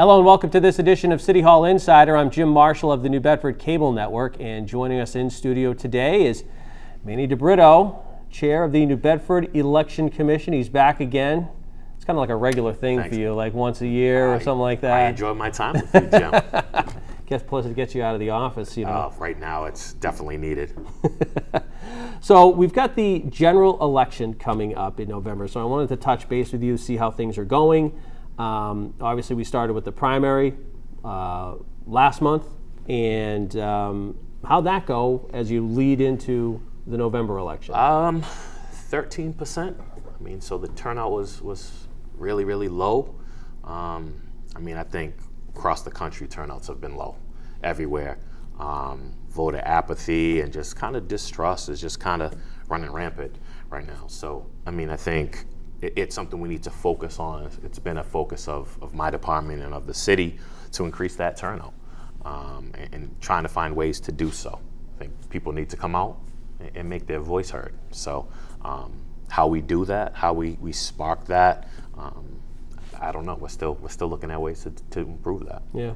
Hello and welcome to this edition of City Hall Insider. I'm Jim Marshall of the New Bedford Cable Network, and joining us in studio today is Manuel Debrito, chair of the New Bedford Election Commission. He's back again. It's kind of like a regular thing Thanks. For you, like once a year or something like that. I enjoy my time with you, Jim. Plus it gets you out of the office, you know. Right now it's definitely needed. So we've got the general election coming up in November, so I wanted to touch base with you, see how things are going. Obviously, we started with the primary last month, and how'd that go as you lead into the November election? 13%. I mean, so the turnout was really, really low. I think across the country turnouts have been low everywhere. Voter apathy and just kind of distrust is just kind of running rampant right now. So, I think it's something we need to focus on. It's been a focus of my department and of the city to increase that turnout and trying to find ways to do so. I think people need to come out and make their voice heard. So how we do that, how we spark that, I don't know. We're still looking at ways to improve that. Yeah.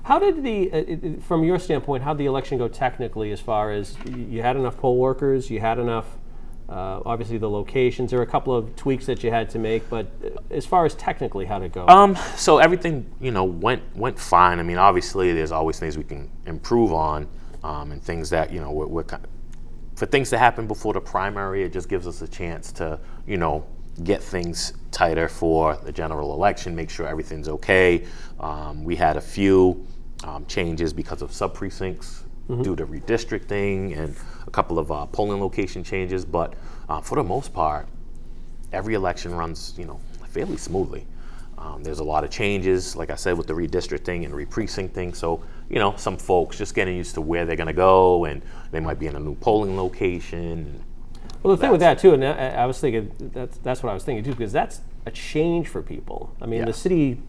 How did from your standpoint, how'd the election go technically as far as you had enough poll workers, you had enough obviously the locations, there were a couple of tweaks that you had to make, but as far as technically, how'd it go? So everything, went fine. Obviously there's always things we can improve on, and things that, we're for things to happen before the primary, it just gives us a chance to, get things tighter for the general election, make sure everything's okay. We had a few changes because of sub-precincts due to redistricting and a couple of polling location changes, but for the most part, every election runs, fairly smoothly. There's a lot of changes, like I said, with the redistricting and re-precincting, so, some folks just getting used to where they're gonna go, and they might be in a new polling location. Well, the thing with that too, and I was thinking, that's what I was thinking too, because that's a change for people. The city,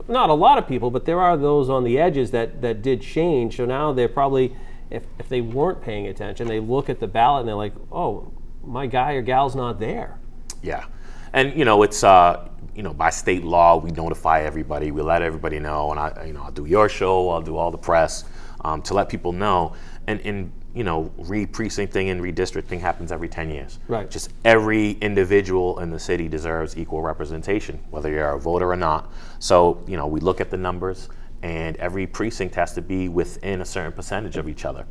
not a lot of people, but there are those on the edges that did change. So now they're probably, if they weren't paying attention, they look at the ballot and they're like, oh, my guy or gal's not there. Yeah, and it's by state law we notify everybody, we let everybody know, and I'll do your show, I'll do all the press to let people know, and re-precincting and redistricting happens every 10 years. Right. Just every individual in the city deserves equal representation, whether you're a voter or not. So, we look at the numbers, and every precinct has to be within a certain percentage of each other.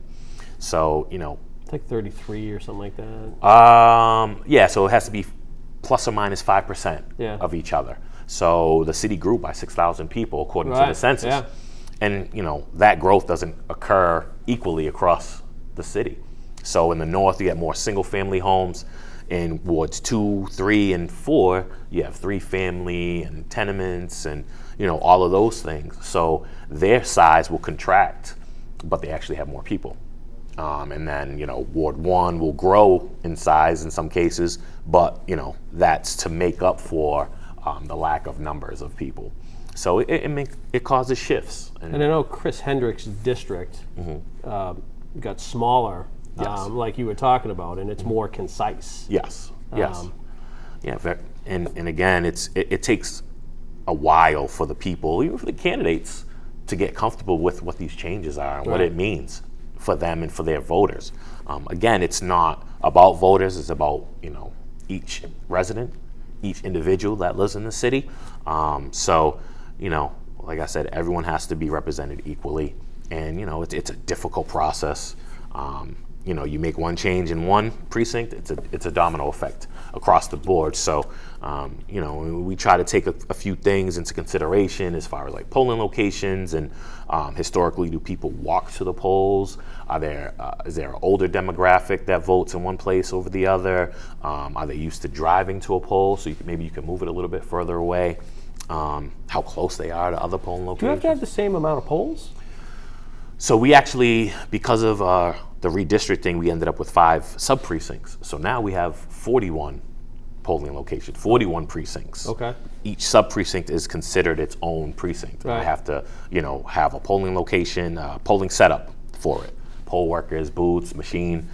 So, It's like 33 or something like that. Yeah, so it has to be plus or minus 5% of each other. So the city grew by 6,000 people according to the census. Yeah. And, that growth doesn't occur equally across the city. So in the north, you have more single-family homes. In wards 2, 3, and 4, you have 3-family and tenements and, all of those things. So their size will contract, but they actually have more people. And then, Ward 1 will grow in size in some cases, but, that's to make up for the lack of numbers of people. So it causes shifts. And I know Chris Hendrick's district got smaller, like you were talking about, and it's more concise. Yes. And again, it takes a while for the people, even for the candidates, to get comfortable with what these changes are and what it means for them and for their voters. Again, it's not about voters, it's about, each resident, each individual that lives in the city. So, like I said, everyone has to be represented equally, and it's a difficult process. You make one change in one precinct, it's a domino effect across the board. So, we try to take a few things into consideration as far as like polling locations and historically, do people walk to the polls? Is there an older demographic that votes in one place over the other? Are they used to driving to a poll? So maybe you can move it a little bit further away. How close they are to other polling locations. Do you have to have the same amount of polls? So we actually, because of the redistricting, we ended up with 5 sub-precincts. So now we have 41 polling locations, 41 precincts. Okay. Each sub-precinct is considered its own precinct. Right. I have to, have a polling location, polling setup for it. Poll workers, booths, machine.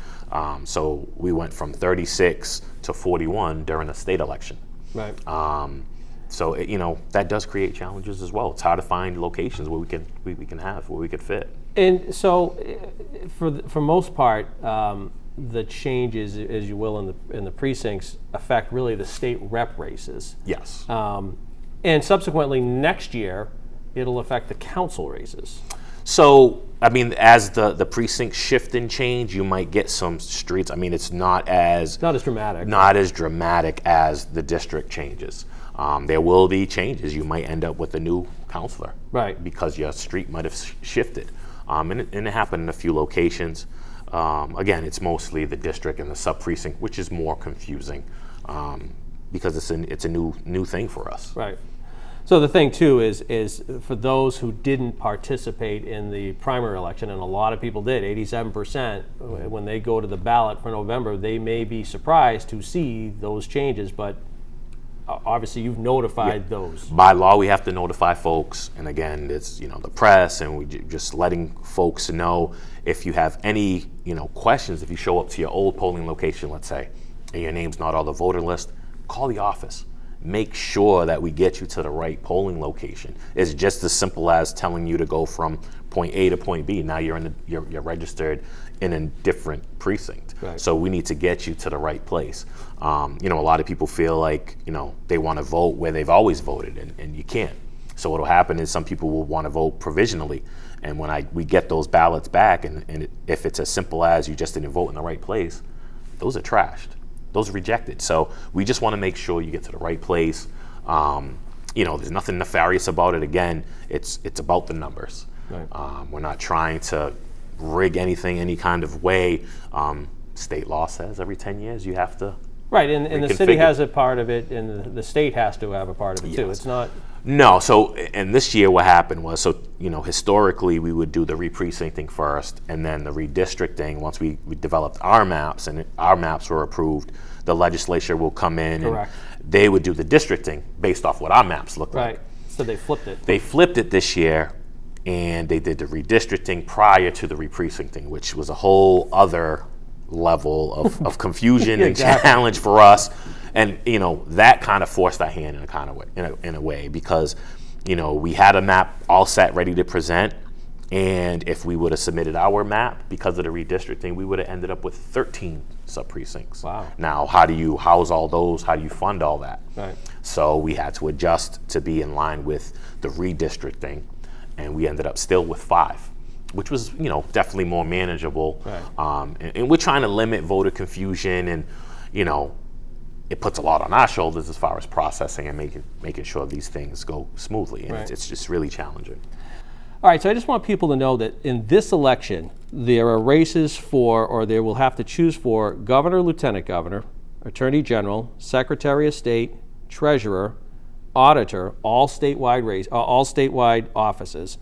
So we went from 36 to 41 during the state election. Right. So that does create challenges as well. It's hard to find locations where we could fit. And so, for most part, the changes, as you will, in the precincts affect really the state rep races. Yes. And subsequently next year, it'll affect the council races. So, as the precincts shift and change, you might get some streets. It's not as dramatic. Not as dramatic as the district changes. There will be changes. You might end up with a new counselor, right? Because your street might have shifted, and it happened in a few locations. Again, it's mostly the district and the sub precinct, which is more confusing because it's a new thing for us. Right. So the thing too is for those who didn't participate in the primary election, and a lot of people did, 87%, when they go to the ballot for November, they may be surprised to see those changes, but obviously you've notified those. By law, we have to notify folks, and again, it's the press, and we just letting folks know if you have any questions. If you show up to your old polling location, let's say, and your name's not on the voter list, call the office. Make sure that we get you to the right polling location. It's just as simple as telling you to go from point A to point B. Now you're registered in a different precinct. Right. So we need to get you to the right place. A lot of people feel like they want to vote where they've always voted, and you can't. So what'll happen is some people will want to vote provisionally, and when we get those ballots back, and if it's as simple as you just didn't vote in the right place, those are trashed. Those are rejected. So we just want to make sure you get to the right place. There's nothing nefarious about it. Again, it's about the numbers. Right. We're not trying to rig anything any kind of way. State law says every 10 years you have to. Right, and the city has a part of it, and the state has to have a part of it too. It's not. No, so, and this year what happened was, historically we would do the re-precincting first, and then the redistricting. Once we developed our maps, and our maps were approved, the legislature will come in. Correct. And they would do the districting based off what our maps look like. Right, so they flipped it. They flipped it this year, and they did the redistricting prior to the re-precincting, which was a whole other level of confusion and challenge for us. And that kind of forced our hand in a way, because we had a map all set, ready to present, and if we would have submitted our map because of the redistricting, we would have ended up with 13 sub precincts. Wow. Now, how do you house all those? How do you fund all that? Right. So we had to adjust to be in line with the redistricting, and we ended up still with 5. Which was, definitely more manageable. Right. And we're trying to limit voter confusion, and, it puts a lot on our shoulders as far as processing and making sure these things go smoothly. And Right. it's just really challenging. All right, so I just want people to know that in this election, there are races for, or they will have to choose for, governor, lieutenant governor, attorney general, secretary of state, treasurer, auditor, all statewide offices.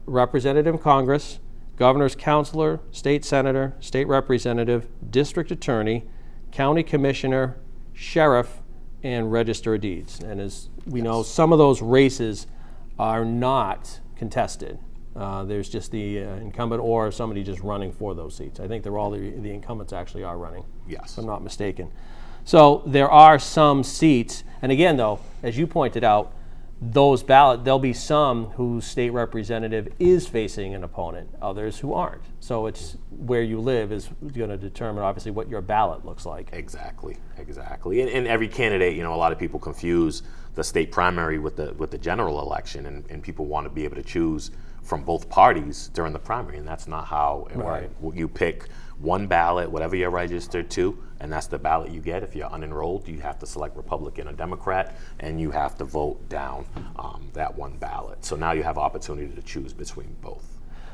Representative in Congress, governor's counselor, state senator, state representative, district attorney, county commissioner, sheriff, and register of deeds. And as we know, some of those races are not contested. There's just the incumbent or somebody just running for those seats. I think they're all the incumbents actually are running. Yes. If I'm not mistaken. So there are some seats, and again though, as you pointed out, there'll be some whose state representative is facing an opponent, others who aren't. So it's where you live is going to determine obviously what your ballot looks like. Exactly. And every candidate, a lot of people confuse the state primary with the general election, and people want to be able to choose from both parties during the primary, and that's not how it Right. works. You pick one ballot, whatever you're registered to, and that's the ballot you get. If you're unenrolled, you have to select Republican or Democrat, and you have to vote down that one ballot. So now you have opportunity to choose between both.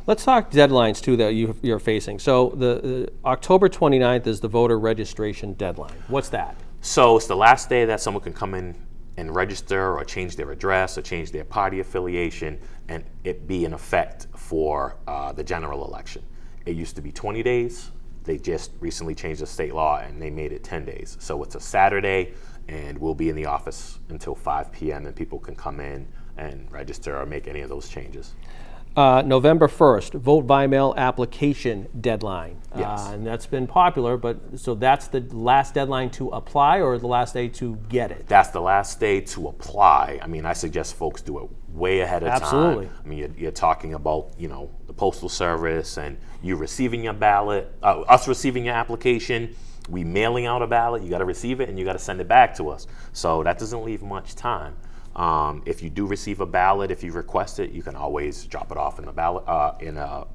Let's talk deadlines too that you're facing. So the October 29th is the voter registration deadline. What's that? So it's the last day that someone can come in and register or change their address or change their party affiliation, and it be in effect for the general election. It used to be 20 days. They just recently changed the state law and they made it 10 days. So it's a Saturday, and we'll be in the office until 5 p.m. and people can come in and register or make any of those changes. November 1st, vote by mail application deadline. Yes. And that's been popular, but so that's the last deadline to apply or the last day to get it? That's the last day to apply. I mean, I suggest folks do it way ahead of Absolutely. time. I mean, you're talking about, the Postal Service and you receiving your ballot, us receiving your application, we mailing out a ballot, you got to receive it and you got to send it back to us. So that doesn't leave much time. If you do receive a ballot, if you request it, you can always drop it off in the ballot in a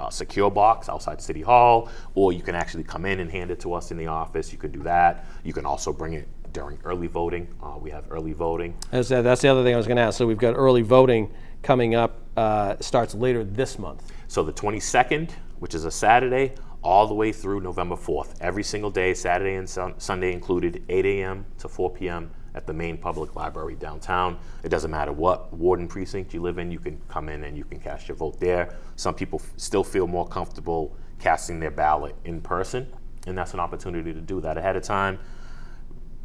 secure box outside City Hall, or you can actually come in and hand it to us in the office. You could do that. You can also bring it during early voting. We have early voting. That's the other thing I was going to ask. So we've got early voting coming up, starts later this month. So the 22nd, which is a Saturday, all the way through November 4th. Every single day, Saturday and Sunday included, 8 a.m. to 4 p.m. at the main public library downtown. It doesn't matter what ward and precinct you live in, you can come in and you can cast your vote there. Some people still feel more comfortable casting their ballot in person, and that's an opportunity to do that ahead of time.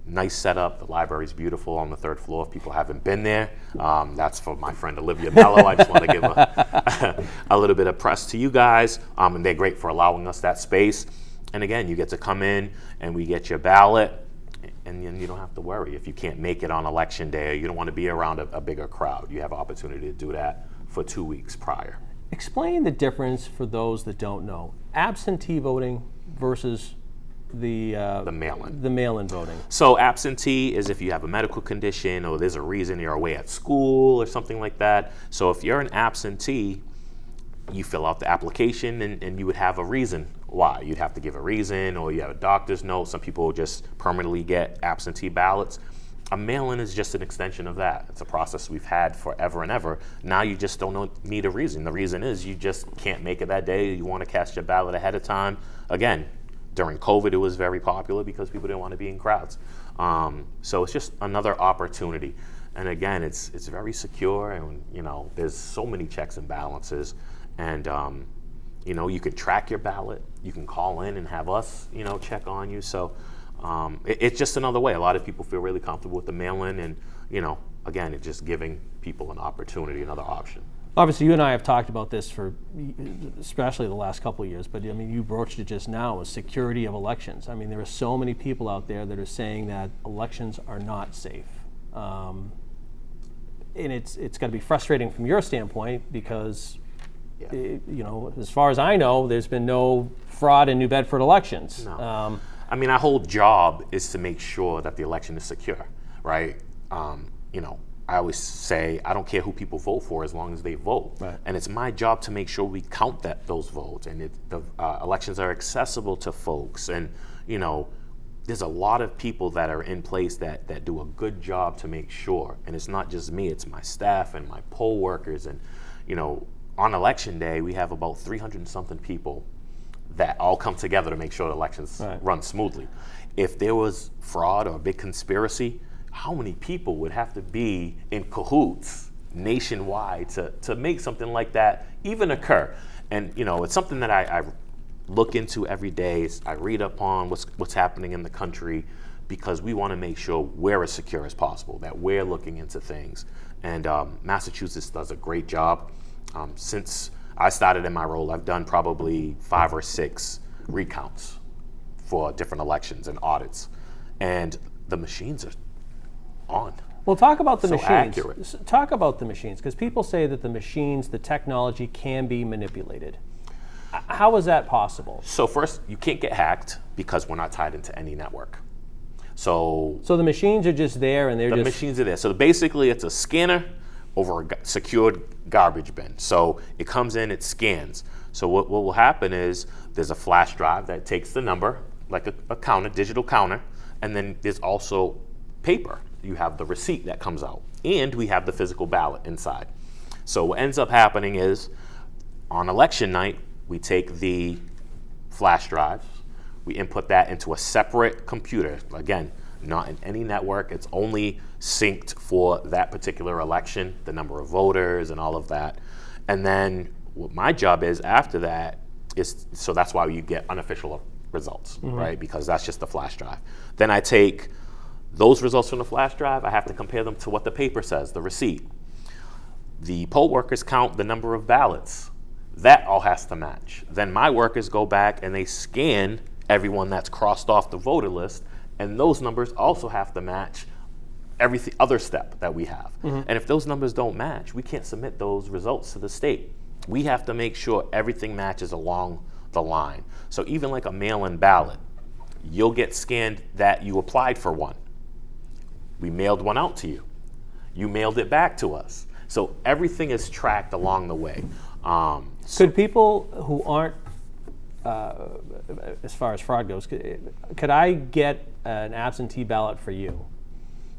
Nice setup. The library's beautiful on the 3rd floor. If people haven't been there, that's for my friend Olivia Mello. I just want to give a little bit of press to you guys, and they're great for allowing us that space. And again, you get to come in and we get your ballot, and then you don't have to worry if you can't make it on election day or you don't want to be around a bigger crowd. You have an opportunity to do that for 2 weeks prior. Explain the difference for those that don't know. Absentee voting versus the mail-in. The mail-in voting. So absentee is if you have a medical condition or there's a reason you're away at school or something like that. So if you're an absentee, you fill out the application and you would have a reason why. You'd have to give a reason, or you have a doctor's note. Some people just permanently get absentee ballots. A mail-in is just an extension of that. It's a process we've had forever and ever. Now you just don't need a reason. The reason is you just can't make it that day. You want to cast your ballot ahead of time. Again, during COVID, it was very popular because people didn't want to be in crowds. So it's just another opportunity. And again, it's very secure, and there's so many checks and balances. And you can track your ballot. You can call in and have us, check on you. So it's just another way. A lot of people feel really comfortable with the mail-in, and again, it's just giving people an opportunity, another option. Obviously, you and I have talked about this for especially the last couple of years, but I mean, you broached it just now, is security of elections. I mean, there are so many people out there that are saying that elections are not safe. And it's got to be frustrating from your standpoint because, as far as I know, there's been no fraud in New Bedford elections. No. I mean, our whole job is to make sure that the election is secure, right? I always say, I don't care who people vote for as long as they vote. Right. And it's my job to make sure we count those votes, and the elections are accessible to folks. And, there's a lot of people that are in place that do a good job to make sure. And it's not just me, it's my staff and my poll workers. And, on election day, we have about 300 and something people that all come together to make sure the elections run smoothly. If there was fraud or a big conspiracy, how many people would have to be in cahoots nationwide to make something like that even occur? And it's something that I look into every day. I read up on what's happening in the country, because we want to make sure we're as secure as possible, that we're looking into things. And Massachusetts does a great job. Since I started in my role, I've done probably 5 or 6 recounts for different elections and audits, and the machines are on. Well, talk about the So machines. accurate. Talk about the machines, because people say that the machines, the technology can be manipulated. How is that possible? So first, you can't get hacked because we're not tied into any network. So the machines are just there, and they're the just... machines are there. So basically, it's a scanner over a secured garbage bin. So it comes in, it scans. So what will happen is there's a flash drive that takes the number, like a counter, digital counter, and then there's also paper. You have the receipt that comes out, and we have the physical ballot inside. So what ends up happening is, on election night, we take the flash drives, we input that into a separate computer. Again, not in any network. It's only synced for that particular election, the number of voters and all of that. And then what my job is after that is, so that's why you get unofficial results, right? Because that's just the flash drive. Then I take those results from the flash drive, I have to compare them to what the paper says, the receipt. The poll workers count the number of ballots. That all has to match. Then my workers go back and they scan everyone that's crossed off the voter list, and those numbers also have to match every other step that we have. And if those numbers don't match, we can't submit those results to the state. We have to make sure everything matches along the line. So even like a mail-in ballot, you'll get scanned that you applied for one. We mailed one out to you. You mailed it back to us. So everything is tracked along the way. Could people who aren't, as far as fraud goes, could I get an absentee ballot for you?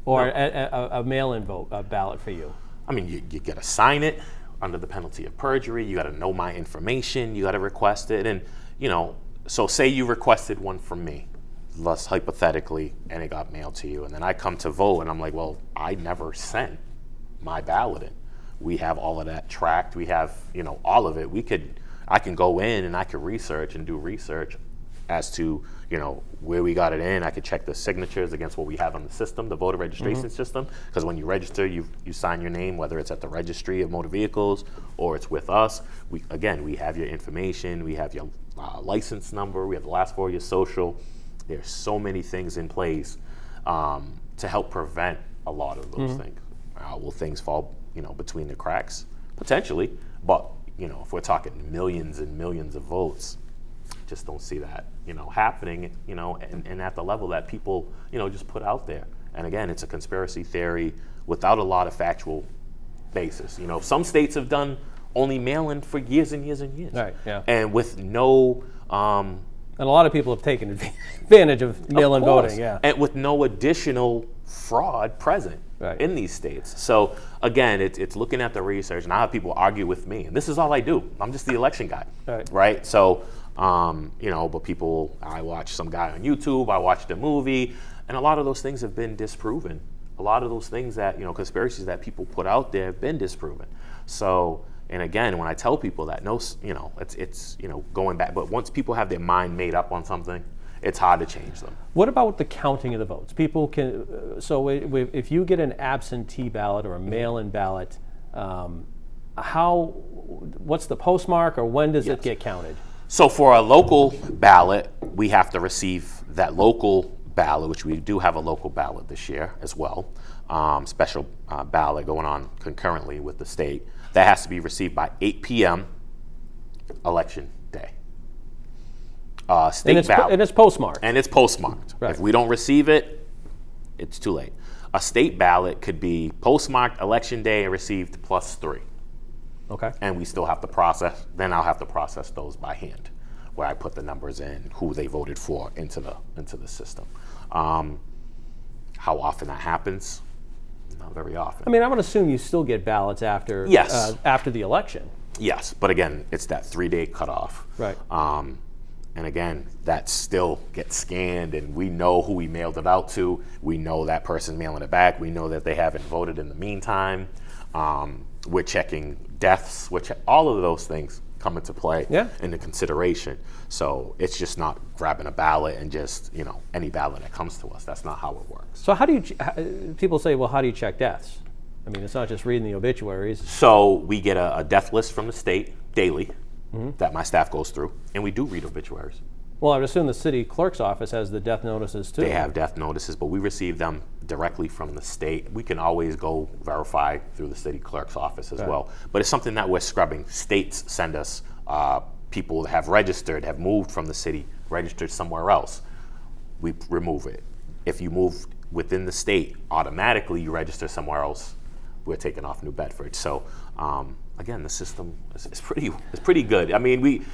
Or a mail-in vote ballot for you? I mean, you got to sign it under the penalty of perjury. You got to know my information. You got to request it. And, so say you requested one from me, less hypothetically, and it got mailed to you. And then I come to vote, and I'm like, well, I never sent my ballot in. We have all of that tracked. We have, all of it. I can go in and I can research and do research as to, where we got it in. I could check the signatures against what we have on the system, the voter registration system, because when you register, you sign your name, whether it's at the registry of motor vehicles or it's with us. We have your information. We have your license number. We have the last 4 of your social. There's so many things in place to help prevent a lot of those things. Will things fall, between the cracks? Potentially, but if we're talking millions and millions of votes, just don't see that, happening, and at the level that people, just put out there. And again, it's a conspiracy theory without a lot of factual basis. Some states have done only mail-in for years and years and years. Right, yeah. And with no... and a lot of people have taken advantage of mail-in voting, yeah. And with no additional fraud present in these states. So again, it's looking at the research, and I have people argue with me, and this is all I do. I'm just the election guy, right? So, but people, I watch some guy on YouTube, I watched a movie, and a lot of those things have been disproven. A lot of those things that, conspiracies that people put out there have been disproven. So, and again, when I tell people that, it's going back, but once people have their mind made up on something, it's hard to change them. What about the counting of the votes? People can, if you get an absentee ballot or a mail-in ballot, what's the postmark, or when does it get counted? So for a local ballot, we have to receive that local ballot, which we do have a local ballot this year as well, special ballot going on concurrently with the state. That has to be received by 8 p.m. election day. State ballot. And it's postmarked. And it's postmarked. Right. If we don't receive it, it's too late. A state ballot could be postmarked election day and received +3. Okay. And we still have to process, then I'll have to process those by hand, where I put the numbers in, who they voted for into the system. How often that happens? Not very often. I mean, I would assume you still get ballots after after the election. Yes, but again, it's that 3-day cutoff. Right. And again, that still gets scanned, and we know who we mailed it out to. We know that person's mailing it back. We know that they haven't voted in the meantime. We're checking deaths, all of those things come into play into consideration. So it's just not grabbing a ballot and just, any ballot that comes to us. That's not how it works. So how do you, people say, well, how do you check deaths? I mean, it's not just reading the obituaries. So we get a death list from the state daily that my staff goes through, and we do read obituaries. Well, I would assume the city clerk's office has the death notices too. They have death notices, but we receive them directly from the state. We can always go verify through the city clerk's office as well. But it's something that we're scrubbing. States send us people that have registered, have moved from the city, registered somewhere else. We remove it. If you move within the state, automatically you register somewhere else, we're taking off New Bedford. So again, the system is pretty good. I mean,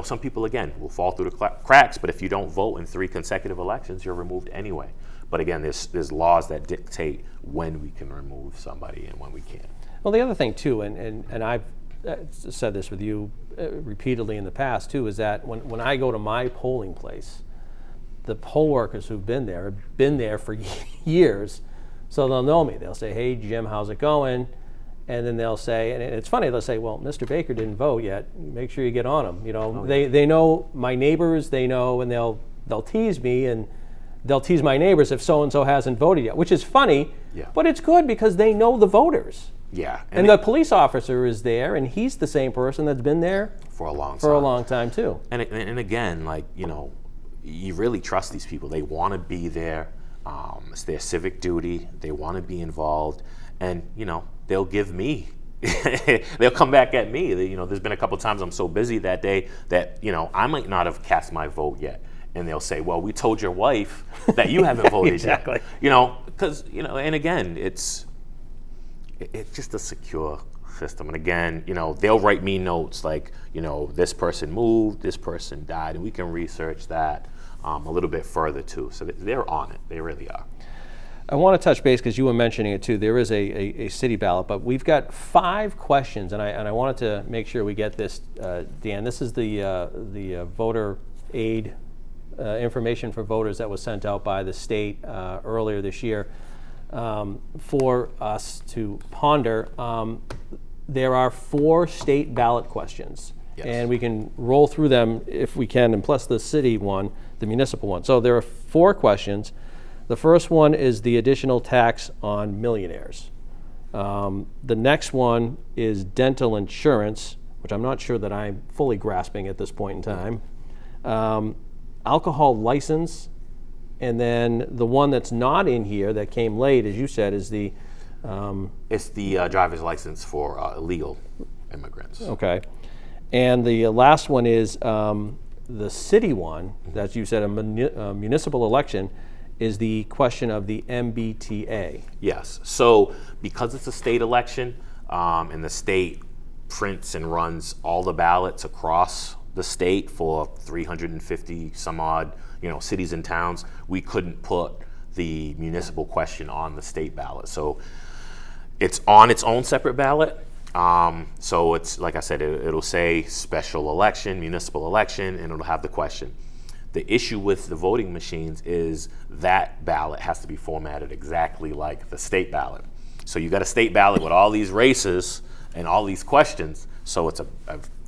some people, again, will fall through the cracks, but if you don't vote in 3 consecutive elections, you're removed anyway. But again, there's laws that dictate when we can remove somebody and when we can't. Well, the other thing too, and I've said this with you repeatedly in the past too, is that when I go to my polling place, the poll workers who've been there have been there for years, so they'll know me. They'll say, "Hey, Jim, how's it going?" And then they'll say, and it's funny, they'll say, "Well, Mr. Baker didn't vote yet. Make sure you get on him." They know my neighbors, they know, and they'll tease me, and they'll tease my neighbors if so-and-so hasn't voted yet, which is funny, but it's good because they know the voters. Yeah. And the police officer is there, and he's the same person that's been there for a long time too. And again, like, you really trust these people. They want to be there. It's their civic duty. They want to be involved, and they'll give me. They'll come back at me. There's been a couple times I'm so busy that day that I might not have cast my vote yet, and they'll say, "Well, we told your wife that you haven't voted exactly. yet." Because and again, it's just a secure system. And again, they'll write me notes like, this person moved, this person died, and we can research that a little bit further too. So they're on it. They really are. I want to touch base because you were mentioning it too. There is a city ballot, but we've got 5 questions, and I wanted to make sure we get this, Dan. This is the voter aid information for voters that was sent out by the state earlier this year for us to ponder. There are 4 state ballot questions, yes. And we can roll through them if we can, and plus the city one, the municipal one. So there are 4 questions. The first one is the additional tax on millionaires. The next one is dental insurance, which I'm not sure that I'm fully grasping at this point in time. Alcohol license, and then the one that's not in here that came late, as you said, is the... it's the driver's license for illegal immigrants. Okay. And the last one is the city one, that you said, a municipal election, is the question of the MBTA. Yes. So because it's a state election, and the state prints and runs all the ballots across the state for 350 some odd, cities and towns, we couldn't put the municipal question on the state ballot. So it's on its own separate ballot. So it's, like I said, it'll say special election, municipal election, and it'll have the question. The issue with the voting machines is that ballot has to be formatted exactly like the state ballot. So you got a state ballot with all these races and all these questions, so it's a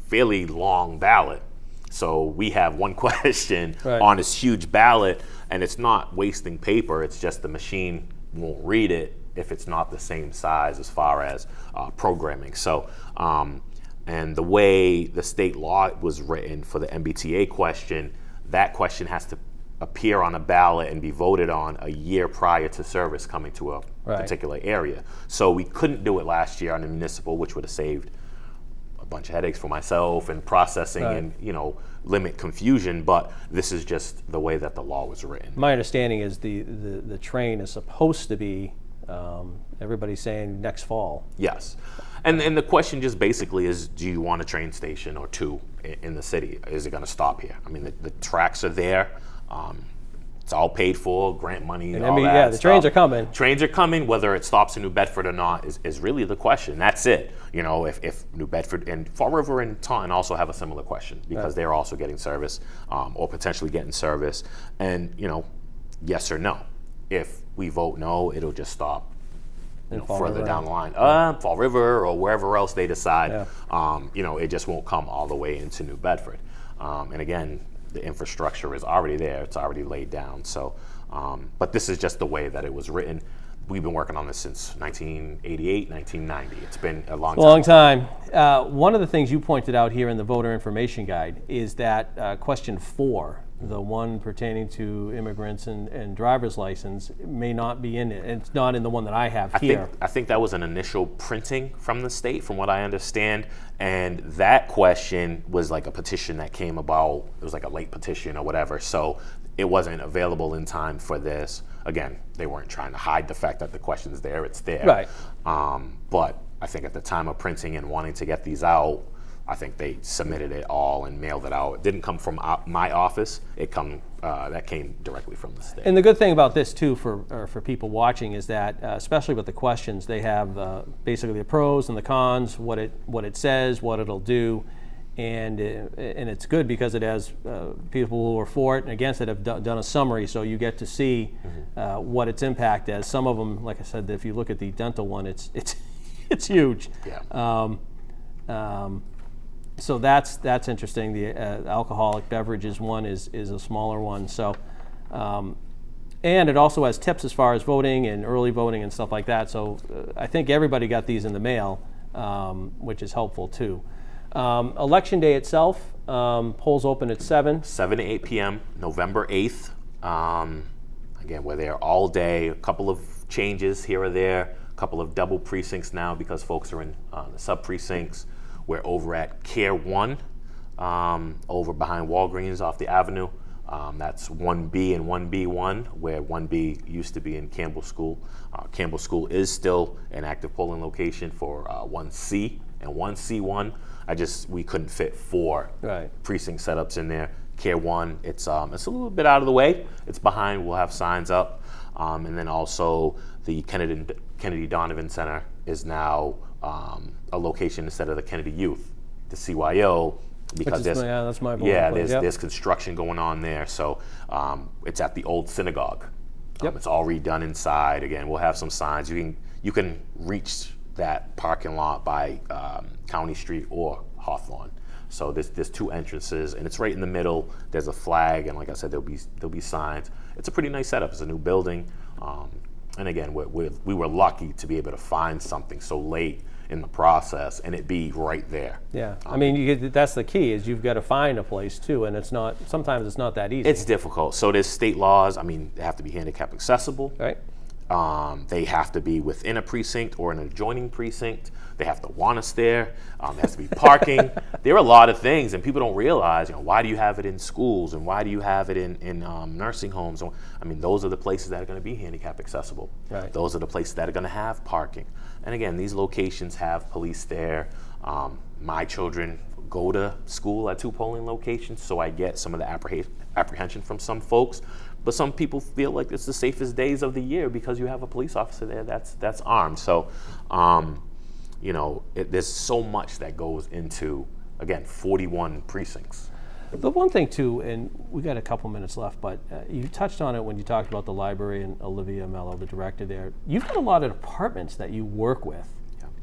fairly long ballot. So we have one question on this huge ballot, and it's not wasting paper, it's just the machine won't read it if it's not the same size as far as programming. So, and the way the state law was written for the MBTA question, that question has to appear on a ballot and be voted on a year prior to service coming to a particular area. So we couldn't do it last year on the municipal, which would have saved a bunch of headaches for myself and processing and limit confusion, but this is just the way that the law was written. My understanding is the train is supposed to be, everybody's saying next fall. Yes. And the question just basically is, do you want a train station or 2 in the city? Is it going to stop here? I mean, the tracks are there. It's all paid for, grant money, and all that yeah, the stuff. trains are coming. Trains are coming. Whether it stops in New Bedford or not is really the question. That's it. If New Bedford and Fall River and Taunton also have a similar question because they're also getting service or potentially getting service. And, yes or no. If we vote no, it'll just stop further down the line, Fall River or wherever else they decide. It just won't come all the way into New Bedford. And again, the infrastructure is already there; it's already laid down. So, but this is just the way that it was written. We've been working on this since 1988, 1990. It's been a long time. One of the things you pointed out here in the voter information guide is that question 4, the one pertaining to immigrants and driver's license, may not be in it. It's not in the one that I have here. I think that was an initial printing from the state, from what I understand. And that question was like a petition that came about. It was like a late petition or whatever. So it wasn't available in time for this. Again, they weren't trying to hide the fact that the question's there. It's there. Right. But I think at the time of printing and wanting to get these out, I think they submitted it all and mailed it out. It didn't come from my office. That came directly from the state. And the good thing about this too, for people watching, is that especially with the questions, they have basically the pros and the cons, what it says, what it'll do, and it's good because it has people who are for it and against it have done a summary, so you get to see what its impact is. Some of them, like I said, if you look at the dental one, it's huge. Yeah. So that's interesting. The alcoholic beverages one is a smaller one. So And it also has tips as far as voting and early voting and stuff like that. So I think everybody got these in the mail, which is helpful too. Election day itself, polls open at 7. 7 to 8 p.m., November 8th. Again, we're there all day. A couple of changes here or there. A couple of double precincts now because folks are in the sub-precincts. We're over at Care 1, over behind Walgreens off the Avenue. That's 1B and 1B1, where 1B used to be in Campbell School. Campbell School is still an active polling location for 1C and 1C1. We couldn't fit 4 precinct setups in there. Care 1, it's a little bit out of the way. It's behind. We'll have signs up, and then also the Kennedy Donovan Center is now a location instead of the Kennedy Youth, the CYO. Because that's my place. There's construction going on there, so it's at the old synagogue. It's all redone inside. Again, we'll have some signs. You can reach that parking lot by County Street or Hawthorne. So there's 2 entrances, and it's right in the middle. There's a flag, and like I said, there'll be signs. It's a pretty nice setup. It's a new building, and again, we were lucky to be able to find something so late in the process and it be right there. Yeah, I mean, that's the key, is you've got to find a place too, and sometimes it's not that easy. It's difficult. So there's state laws. I mean, they have to be handicap accessible. Right. They have to be within a precinct or an adjoining precinct. They have to want us there. There has to be parking. There are a lot of things, and people don't realize, why do you have it in schools and why do you have it in nursing homes? I mean, those are the places that are going to be handicap accessible. Right. Those are the places that are going to have parking. And again, these locations have police there. My children go to school at 2 polling locations, so I get some of the apprehension from some folks. But some people feel like it's the safest days of the year because you have a police officer there that's armed. So, there's so much that goes into, again, 41 precincts. The one thing too, and we got a couple minutes left, but you touched on it when you talked about the library and Olivia Mello, the director there. You've got a lot of departments that you work with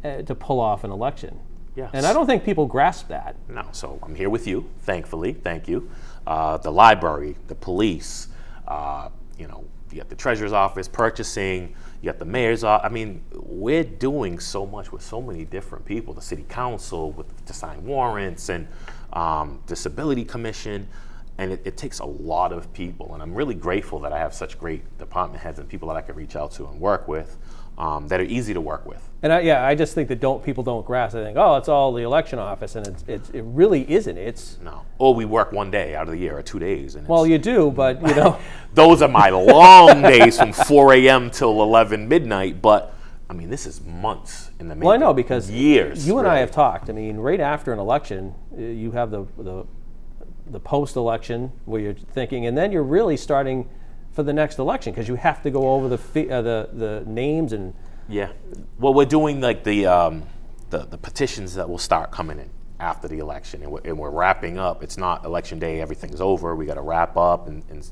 to pull off an election. Yes. And I don't think people grasp that. No, so I'm here with you, thankfully, thank you. The library, the police, you got the treasurer's office, purchasing, you got the mayor's office. I mean, we're doing so much with so many different people, the city council to sign warrants and disability commission, and it takes a lot of people, and I'm really grateful that I have such great department heads and people that I can reach out to and work with that are easy to work with. And I just think that people don't grasp. I think, it's all the election office, and it really isn't. It's no. Or we work 1 day out of the year or 2 days. And you do, but those are my long days from 4 a.m. till 11 midnight. But I mean, this is months in the making. Well, I know, because years. You and I have talked. I mean, right after an election, you have the post-election where you're thinking, and then you're really starting for the next election because you have to go over the names and. Yeah. Well, we're doing like the petitions that will start coming in after the election, and we're wrapping up. It's not election day; everything's over. We got to wrap up and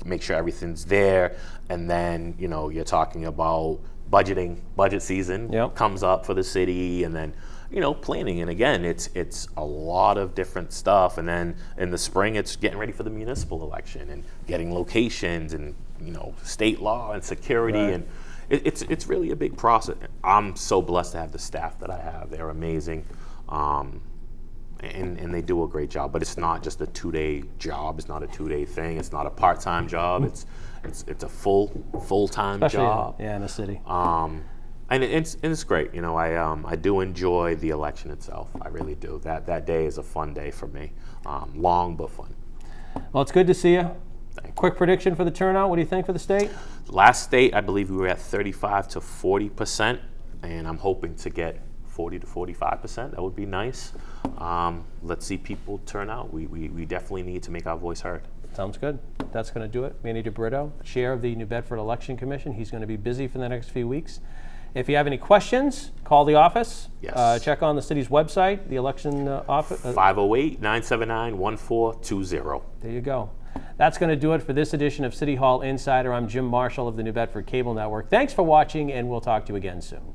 make sure everything's there, and then you're talking about budget season comes up for the city, and then planning. And again, it's a lot of different stuff. And then in the spring, it's getting ready for the municipal election and getting locations and state law and security. Right. And it's really a big process. I'm so blessed to have the staff that I have. They're amazing, and they do a great job. But it's not just a 2-day job. It's not a 2-day thing. It's not a part-time job. It's a full-time job. In a city. And it's great. I do enjoy the election itself. I really do. That day is a fun day for me. Long but fun. Well, it's good to see you. Quick prediction for the turnout. What do you think for the state? Last state, I believe we were at 35 to 40%, and I'm hoping to get 40 to 45%. That would be nice. Let's see people turn out. We definitely need to make our voice heard. Sounds good. That's going to do it. Manuel Debrito, chair of the New Bedford Election Commission. He's going to be busy for the next few weeks. If you have any questions, call the office. Yes. Check on the city's website, the election office. 508-979-1420. There you go. That's going to do it for this edition of City Hall Insider. I'm Jim Marshall of the New Bedford Cable Network. Thanks for watching, and we'll talk to you again soon.